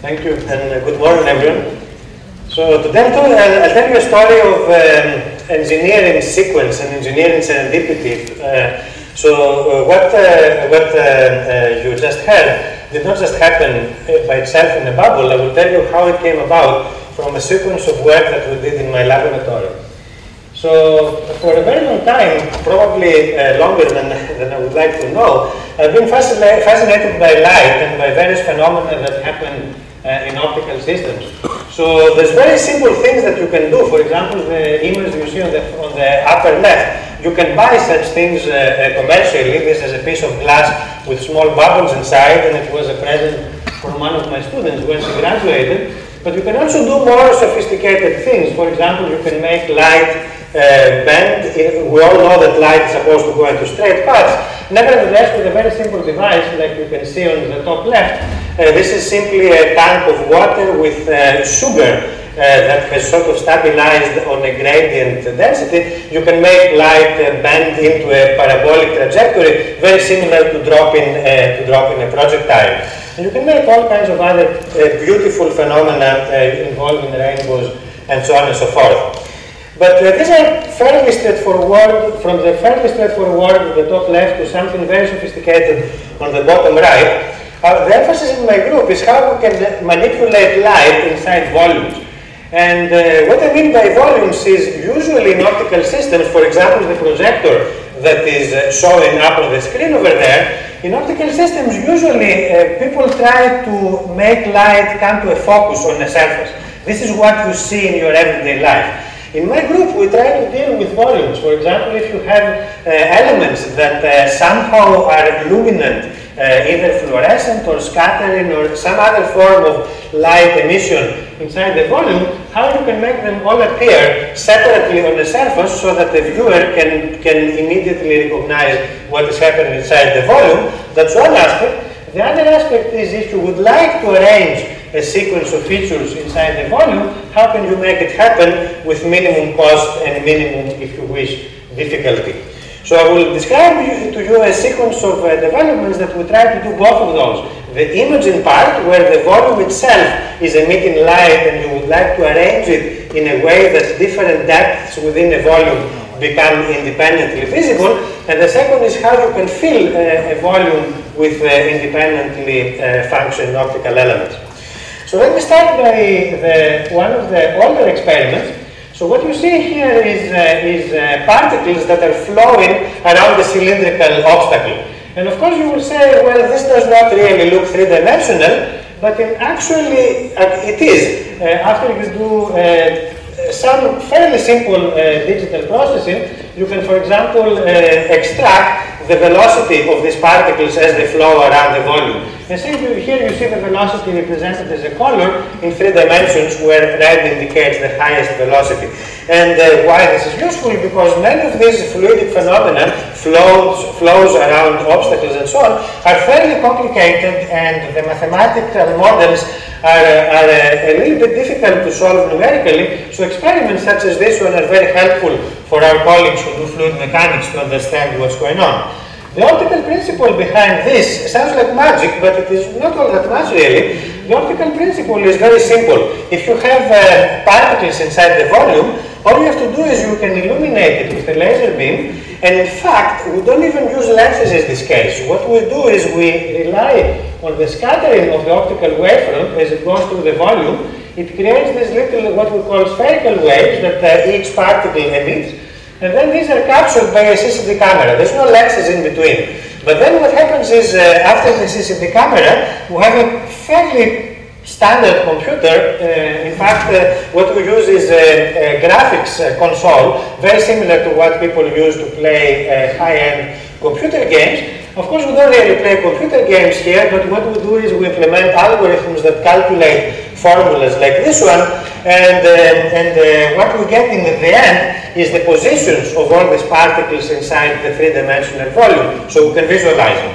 Thank you, and good morning, everyone. So today I'll tell you a story of engineering sequence and engineering serendipity. What you just heard did not just happen by itself in a bubble. I will tell you how it came about from a sequence of work that we did in my laboratory. So for a very long time, probably longer than I would like to know, I've been fascinated by light and by various phenomena that happen in optical systems. So there's very simple things that you can do. For example, the image you see on the upper left, you can buy such things commercially. This is a piece of glass with small bubbles inside, and it was a present from one of my students when she graduated. But you can also do more sophisticated things. For example, you can make light bend. We all know that light is supposed to go into straight paths. Nevertheless, with a very simple device, like you can see on the top left, this is simply a tank of water with sugar that has sort of stabilized on a gradient density. You can make light bend into a parabolic trajectory, very similar to dropping a projectile. And you can make all kinds of other beautiful phenomena involving rainbows and so on and so forth. But these are fairly straightforward, from the fairly straightforward at the top left to something very sophisticated on the bottom right. The emphasis in my group is how we can manipulate light inside volumes. And what I mean by volumes is usually in optical systems, for example, the projector that is showing up on the screen over there. In optical systems, usually people try to make light come to a focus on a surface. This is what you see in your everyday life. In my group, we try to deal with volumes. For example, if you have elements that somehow are luminant, either fluorescent or scattering or some other form of light emission inside the volume, how you can make them all appear separately on the surface so that the viewer can immediately recognize what is happening inside the volume. That's one aspect. The other aspect is if you would like to arrange a sequence of features inside the volume, how can you make it happen with minimum cost and minimum, if you wish, difficulty? So I will describe to you a sequence of developments that we try to do both of those. The imaging part, where the volume itself is emitting light and you would like to arrange it in a way that different depths within the volume become independently visible. And the second is how you can fill a volume with independently functioning optical elements. So let me start by one of the older experiments. So what you see here is particles that are flowing around the cylindrical obstacle. And of course you will say, well, this does not really look three-dimensional, but actually it is. After you do some fairly simple digital processing, you can, for example, extract the velocity of these particles as they flow around the volume. And so here you see the velocity represented as a color in 3 dimensions, where red indicates the highest velocity. And why this is useful? Because many of these fluidic phenomena, flows around obstacles and so on, are fairly complicated, and the mathematical models are a little bit difficult to solve numerically. So experiments such as this one are very helpful for our colleagues who do fluid mechanics to understand what's going on. The optical principle behind this sounds like magic, but it is not all that much really. The optical principle is very simple. If you have particles inside the volume, all you have to do is you can illuminate it with a laser beam. And in fact, we don't even use lenses in this case. What we do is we rely on the scattering of the optical wavefront as it goes through the volume. It creates these little, what we call spherical waves that each particle emits. And then these are captured by a CCD camera. There's no lenses in between. But then what happens is, after the CCD camera, we have a fairly standard computer. In fact, what we use is a graphics console, very similar to what people use to play high-end computer games. Of course, we don't really play computer games here, but what we do is we implement algorithms that calculate formulas like this one, and what we get in the end is the positions of all these particles inside the 3-dimensional volume, so we can visualize them.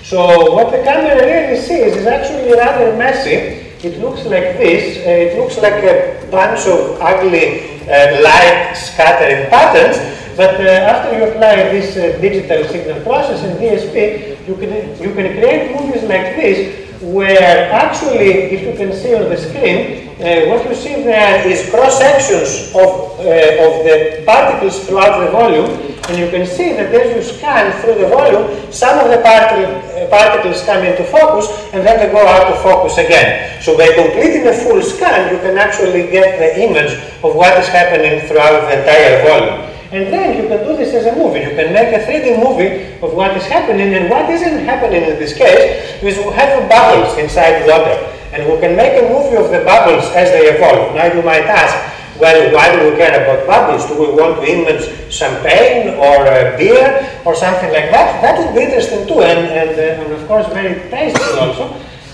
So what the camera really sees is actually rather messy. It looks like this. It looks like a bunch of ugly light scattering patterns. But after you apply this digital signal processing, DSP, you can create movies like this where actually, if you can see on the screen, what you see there is cross-sections of the particles throughout the volume, and you can see that as you scan through the volume, some of the particles come into focus, and then they go out of focus again. So by completing a full scan, you can actually get the image of what is happening throughout the entire volume. And then you can do this as a movie. You can make a 3D movie of what is happening, and what isn't happening in this case is we have bubbles inside water, and we can make a movie of the bubbles as they evolve. Now you might ask, well, why do we care about bubbles? Do we want to image champagne or beer or something like that? That would be interesting too, and of course very tasteful also.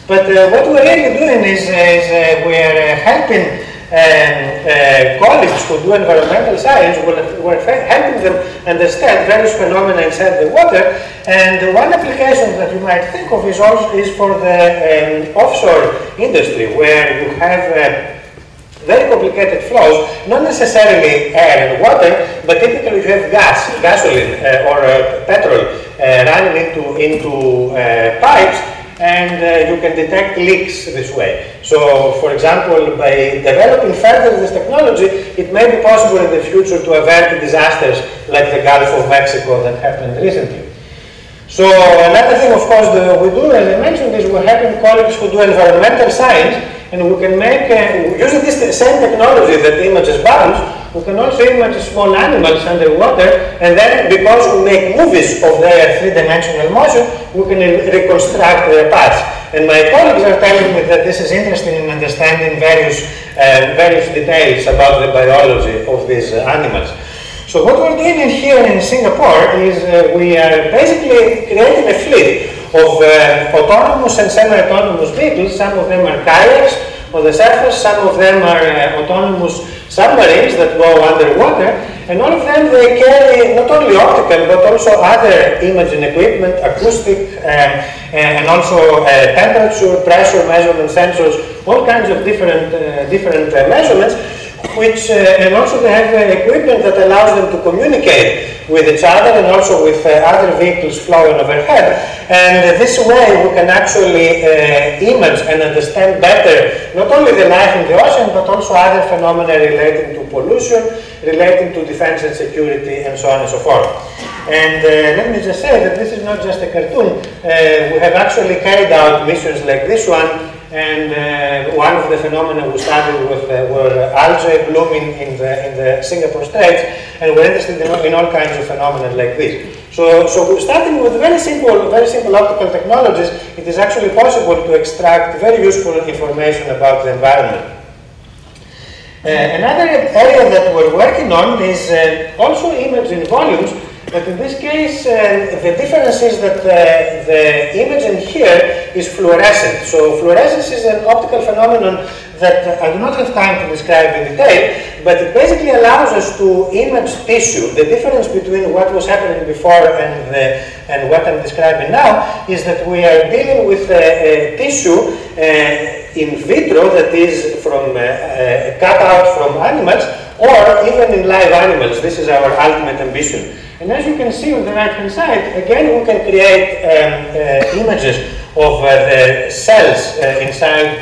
But what we're really doing is we're helping colleagues who do environmental science, we're helping them understand various phenomena inside the water. And one application that you might think of is for the offshore industry, where you have very complicated flows, not necessarily air and water, but typically you have gasoline or petrol running into pipes, and you can detect leaks this way. So, for example, by developing further this technology, it may be possible in the future to avert disasters like the Gulf of Mexico that happened recently. So, another thing, of course, that we do, as I mentioned, is we're helping colleagues who do environmental science, and we can make, using this same technology that images bubbles, we can also image small animals underwater, and then because we make movies of their three-dimensional motion, we can reconstruct their paths. And my colleagues are telling me that this is interesting in understanding various details about the biology of these animals. So what we're doing here in Singapore is we are basically creating a fleet of autonomous and semi-autonomous vehicles. Some of them are kayaks on the surface, some of them are autonomous submarines that go underwater, and all of them, they carry not only optical but also other imaging equipment, acoustic, and also temperature, pressure measurement sensors, all kinds of different measurements, which, and also they have equipment that allows them to communicate with each other and also with other vehicles flowing overhead. And this way we can actually image and understand better not only the life in the ocean, but also other phenomena relating to pollution, relating to defense and security, and so on and so forth. And let me just say that this is not just a cartoon. We have actually carried out missions like this one. And one of the phenomena we started with were algae blooming in the Singapore Straits, and we're interested in all kinds of phenomena like this. So we're starting with very simple optical technologies. It is actually possible to extract very useful information about the environment. Another area that we're working on is also imaging volumes. But in this case, the difference is that the imaging here is fluorescent. So fluorescence is an optical phenomenon that I do not have time to describe in detail, but it basically allows us to image tissue. The difference between what was happening before and what I'm describing now is that we are dealing with tissue in vitro, that is from cut out from animals, or even in live animals. This is our ultimate ambition. And as you can see on the right-hand side, again, we can create images of the cells inside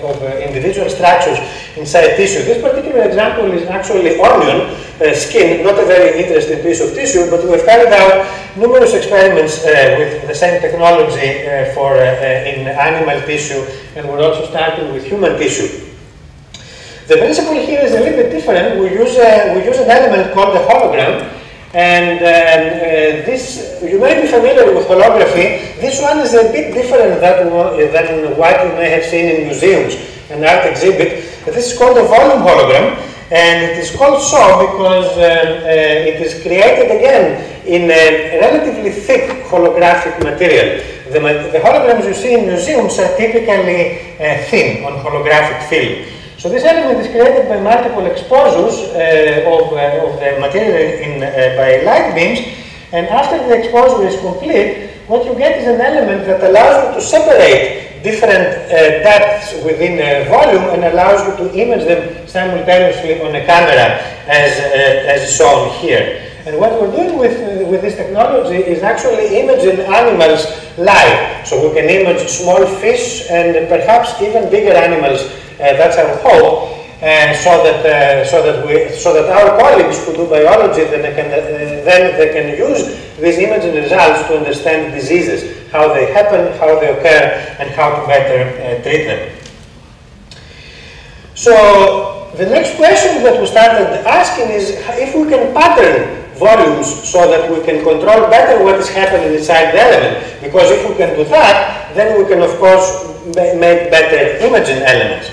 of individual structures inside tissue. This particular example is actually onion skin, not a very interesting piece of tissue, but we've carried out numerous experiments with the same technology in animal tissue, and we're also starting with human tissue. The principle here is a little bit different. We use an element called the hologram. And this, you may be familiar with holography. This one is a bit different than what you may have seen in museums, an art exhibit. This is called a volume hologram, and it is called so because it is created again in a relatively thick holographic material. The holograms you see in museums are typically thin on holographic film. So this element is created by multiple exposures of the material by light beams, and after the exposure is complete, what you get is an element that allows you to separate different depths within a volume and allows you to image them simultaneously on a camera as shown here. And what we're doing with this technology is actually imaging animals live. So we can image small fish and perhaps even bigger animals. That's our hope. So that our colleagues who do biology then they can use these imaging results to understand diseases, how they happen, how they occur, and how to better treat them. So the next question that we started asking is if we can pattern volumes so that we can control better what is happening inside the element. Because if we can do that, then we can of course make better imaging elements.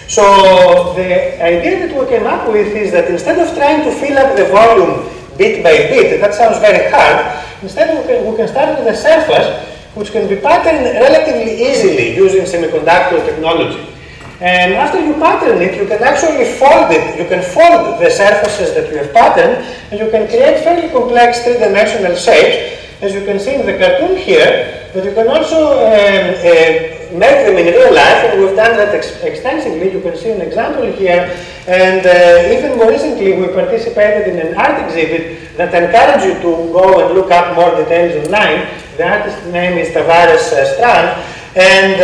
So the idea that we came up with is that instead of trying to fill up the volume bit by bit, that sounds very hard, instead we can start with a surface which can be patterned relatively easily using semiconductor technology. And after you pattern it, you can actually fold it. You can fold the surfaces that you have patterned, and you can create fairly complex three-dimensional shapes, as you can see in the cartoon here. But you can also make them in real life, and we've done that extensively. You can see an example here. And even more recently, we participated in an art exhibit that encouraged you to go and look up more details online. The artist's name is Tavares Strand. And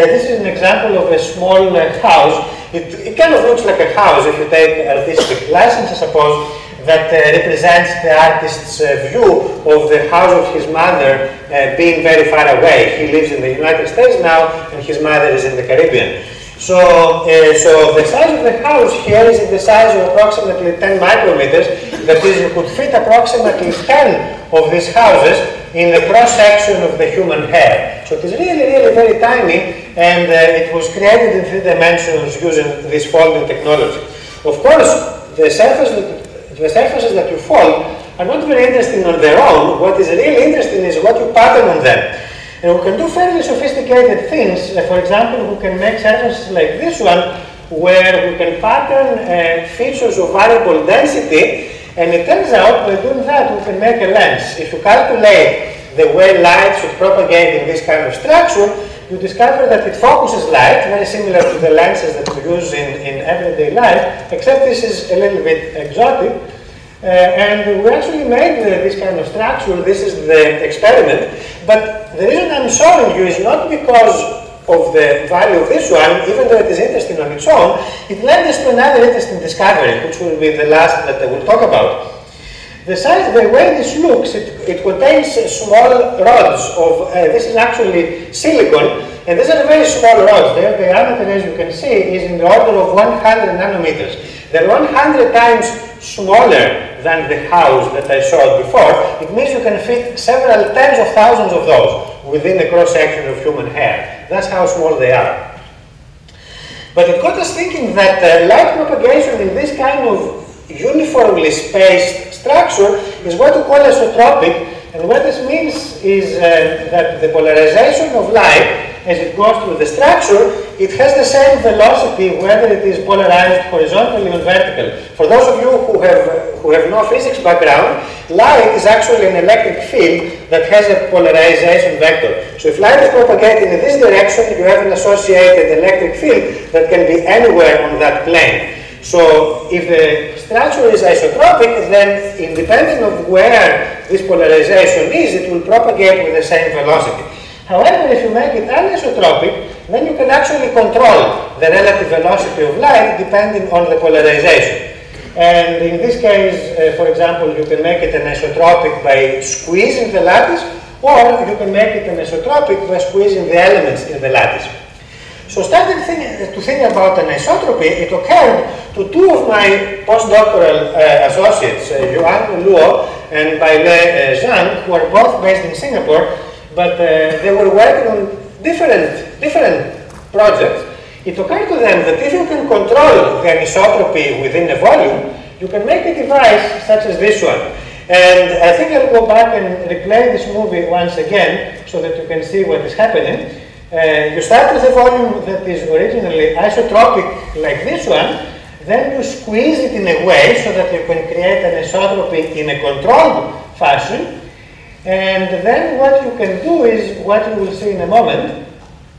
this is an example of a small house. It kind of looks like a house if you take artistic license, I suppose, that represents the artist's view of the house of his mother being very far away. He lives in the United States now, and his mother is in the Caribbean. So the size of the house here is the size of approximately 10 micrometers. That is, you could fit approximately 10 of these houses in the cross-section of the human hair. So it is really, really very tiny, and it was created in 3 dimensions using this folding technology. Of course, the surfaces that you fold are not very interesting on their own. What is really interesting is what you pattern on them. And we can do fairly sophisticated things. For example, we can make surfaces like this one, where we can pattern features of variable density. And it turns out by doing that, we can make a lens. If you calculate the way light should propagate in this kind of structure, you discover that it focuses light, very similar to the lenses that we use in everyday life, except this is a little bit exotic. And we actually made this kind of structure. This is the experiment. But the reason I'm showing you is not because of the value of this one, even though it is interesting on its own. It led us to another interesting discovery, which will be the last that I will talk about. The way this looks, it contains small rods of, this is actually silicon, and these are very small rods. Their diameter, as you can see, is in the order of 100 nanometers. They're 100 times smaller than the house that I showed before. It means you can fit several tens of thousands of those within the cross-section of human hair. That's how small they are. But it got us thinking that light propagation in this kind of uniformly spaced structure is what we call isotropic. And what this means is that the polarization of light, as it goes through the structure, it has the same velocity whether it is polarized horizontally or vertical. For those of you who have no physics background, light is actually an electric field that has a polarization vector. So if light is propagating in this direction, you have an associated electric field that can be anywhere on that plane. So if the structure is isotropic, then independent of where this polarization is, it will propagate with the same velocity. However, if you make it anisotropic, then you can actually control the relative velocity of light depending on the polarization. And in this case, for example, you can make it anisotropic by squeezing the lattice, or you can make it anisotropic by squeezing the elements in the lattice. So starting to think about anisotropy, it occurred to 2 of my postdoctoral associates, Yuan Luo and Baile Zhang, who are both based in Singapore, but they were working on different projects. It occurred to them that if you can control the anisotropy within a volume, you can make a device such as this one. And I think I'll go back and replay this movie once again so that you can see what is happening. You start with a volume that is originally isotropic like this one, then you squeeze it in a way so that you can create an anisotropy in a controlled fashion. And then what you can do is what you will see in a moment,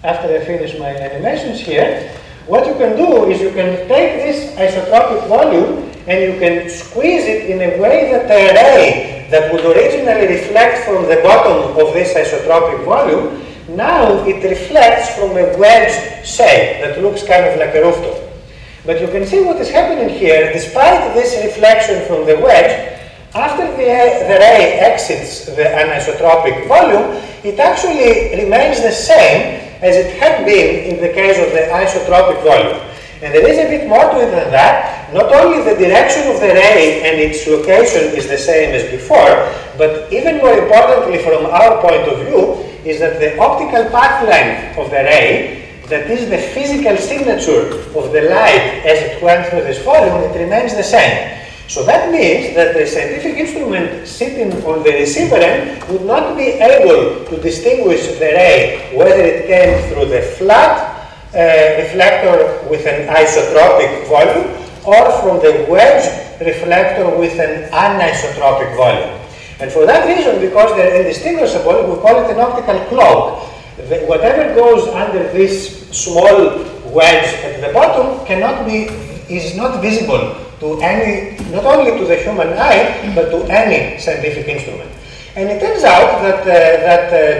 after I finish my animations here. What you can do is you can take this isotropic volume and you can squeeze it in a way that the ray that would originally reflect from the bottom of this isotropic volume, now it reflects from a wedge shape that looks kind of like a rooftop. But you can see what is happening here. Despite this reflection from the wedge, after the ray exits the anisotropic volume, it actually remains the same as it had been in the case of the isotropic volume. And there is a bit more to it than that. Not only the direction of the ray and its location is the same as before, but even more importantly from our point of view is that the optical path length of the ray, that is the physical signature of the light as it went through this volume, it remains the same. So that means that the scientific instrument sitting on the receiver end would not be able to distinguish the ray, whether it came through the flat reflector with an isotropic volume or from the wedge reflector with an anisotropic volume. And for that reason, because they're indistinguishable, we call it an optical cloak. Whatever goes under this small wedge at the bottom is not visible to any, not only to the human eye, but to any scientific instrument. And it turns out that,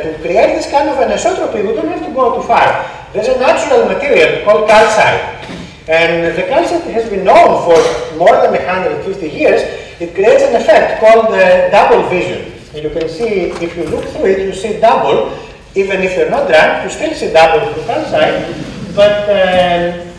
to create this kind of anisotropy, we don't have to go too far. There's a natural material called calcite. And the calcite has been known for more than 150 years. It creates an effect called double vision. And you can see, if you look through it, you see double. Even if you're not drunk, you still see double through calcite. But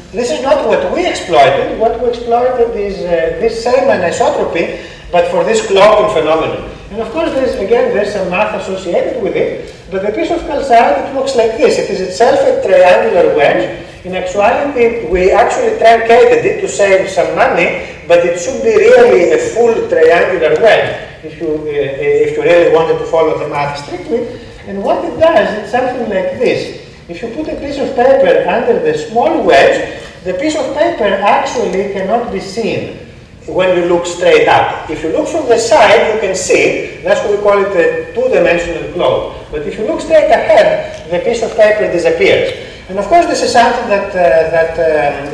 this is not what we exploited. What we exploited is this same anisotropy, but for this cloaking phenomenon. And of course, there's some math associated with it, but the piece of calcite, it looks like this. It is itself a triangular wedge. In actuality, we actually truncated it to save some money, but it should be really a full triangular wedge if you really wanted to follow the math strictly. And what it does, it's something like this. If you put a piece of paper under the small wedge, the piece of paper actually cannot be seen when you look straight up. If you look from the side, you can see. That's what we call it a two-dimensional cloak. But if you look straight ahead, the piece of paper disappears. And of course, this is something that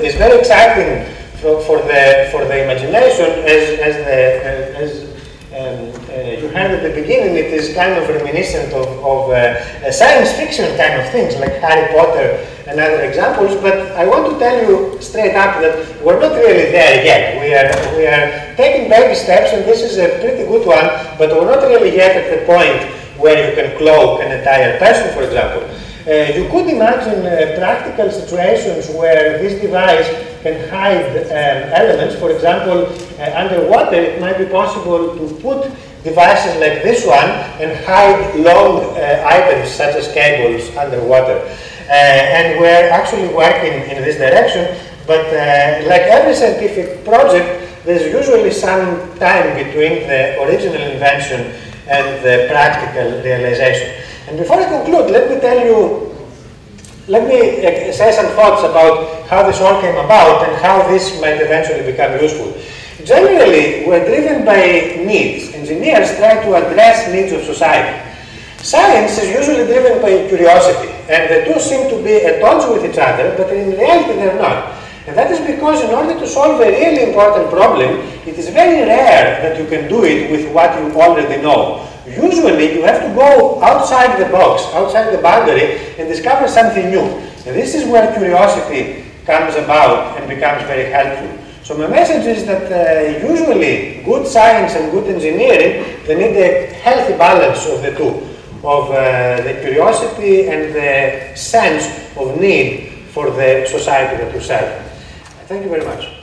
is very exciting for the imagination. As you heard at the beginning, it is kind of reminiscent of science fiction kind of things like Harry Potter and other examples. But I want to tell you straight up that we're not really there yet. We are taking baby steps, and this is a pretty good one, but we're not really yet at the point where you can cloak an entire person, for example. You could imagine practical situations where this device can hide elements. For example, underwater, it might be possible to put devices like this one and hide long items such as cables underwater. And we're actually working in this direction, but like every scientific project, there's usually some time between the original invention and the practical realization. And before I conclude, let me say some thoughts about how this all came about and how this might eventually become useful. Generally, we're driven by needs. Engineers try to address needs of society. Science is usually driven by curiosity, and the two seem to be at odds with each other, but in reality they're not. And that is because in order to solve a really important problem, it is very rare that you can do it with what you already know. Usually, you have to go outside the box, outside the boundary, and discover something new. And this is where curiosity comes about and becomes very helpful. So my message is that usually good science and good engineering, they need a healthy balance of the two, of the curiosity and the sense of need for the society that you serve. Thank you very much.